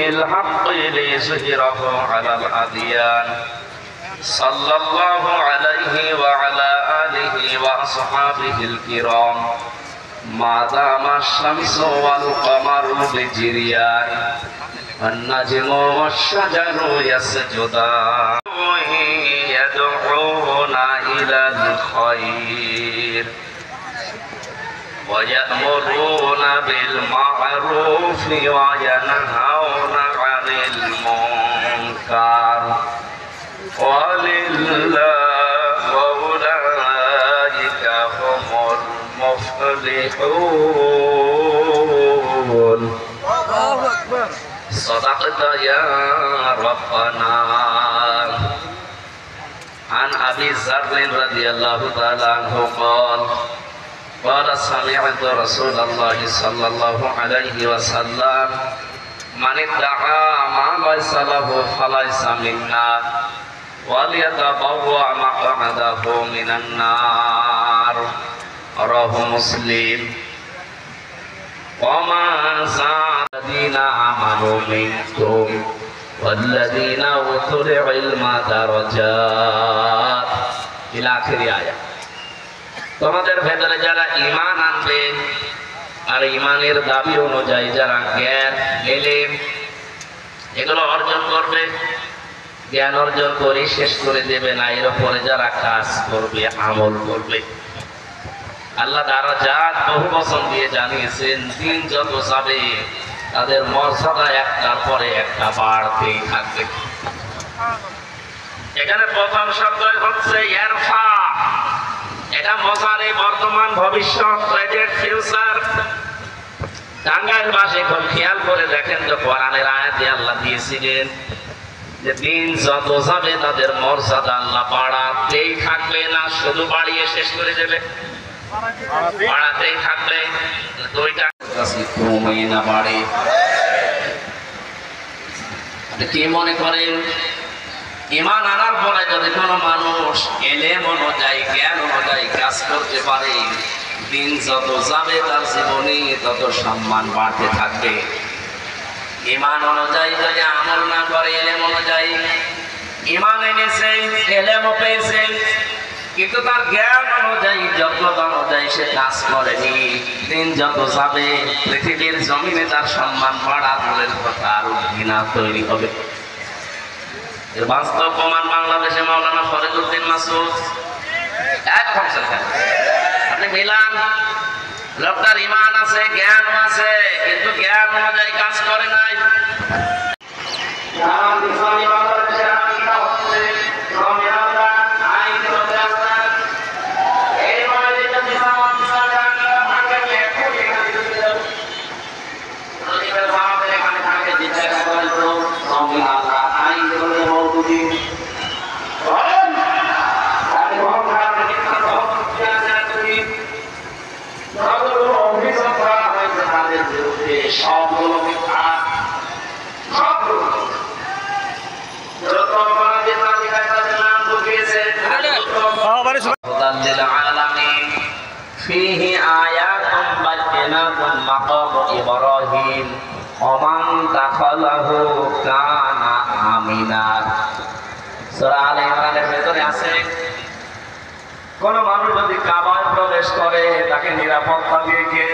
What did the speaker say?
الحق ليظهره على الأديان صلى الله عليه وعلى آله وأصحابه الكرام ما دام الشمس والقمر بجريان والنجم والشجر يسجدان يدعون إلى الخير ويأمرون بالمعروف وينهون عن المنكر ولله وأولئك هم المفلحون. صدقت يا ربنا. عن أبي ذر رضي الله تعالى عنه قال قال سمعت رسول الله صلى الله عليه وسلم من ادعى ما ليس له فليس منا وليتبوأ مقعده من النار. رواه مسلم. وما زاد الذين آمنوا منكم والذين أوتوا العلم درجات إلى آخر آية. তোমাদের ভেতরে যারা ঈমান আনবে আর ঈমানের দাবি অনুযায়ী যারা জ্ঞান এলেম এগুলো অর্জন করবে, জ্ঞান অর্জন করে শেষ করে দেবে না, এর উপরে যারা কাজ করবে আমল করবে, আল্লাহ দারাজাত বহু বচন দিয়ে জানিয়েছেন দিন যত যাবে তাদের মর্যাদা একটার পরে একটা বাড়তেই থাকবে। এখানে প্রথম শব্দ হচ্ছে ইরফা। এটা মজারে বর্তমান ভবিষ্যৎ প্রেজেন্ট ফিউচার। টাঙ্গাইল ভাষায় এখন খেয়াল করে দেখেন তো কোরআনের আয়াতে আল্লাহ দিয়েছিলেন যে দিন যত যাবে তাদের মর্যাদা আল্লাহ বাড়াতেই থাকবে, না শুধু বাড়িয়ে শেষ করে দেবে, বাড়াতেই থাকবে। দুইটা ক্রমে না বাড়ে। কি মনে করেন ঈমান আনার পরে যদি কোনো মানুষ এলেম অনুযায়ী জ্ঞান অনুযায়ী কাজ করতে পারে, দিন যত যাবে তার জীবনে তত সম্মান বাড়তে থাকবে। ঈমান অনুযায়ী যদি আমল না করে, এলেম অনুযায়ী ঈমান এনেছে এলেমও পেয়েছে কিন্তু তার জ্ঞান অনুযায়ী যোগ্যতা অনুযায়ী সে কাজ করেনি, দিন যত যাবে পৃথিবীর জমিনে তার সম্মান বাড়া দূরের কথা আরো ঘৃণা তৈরি হবে। বাস্তব প্রমাণ বাংলাদেশে মাওলানা ফরিদউদ্দিন মাসুদ আপনি মিলান, লোকটার ঈমান আছে জ্ঞান আছে কিন্তু জ্ঞান অনুযায়ী কাজ করে নাই। فيه آيات بينات مقام إبراهيم ومن دخله كان آمنا। সূরা আলে ইমরানের ভেতরে আছে কোন মানুষ যদি কাবায় প্রবেশ করে তাকে নিরাপত্তা দিয়ে কে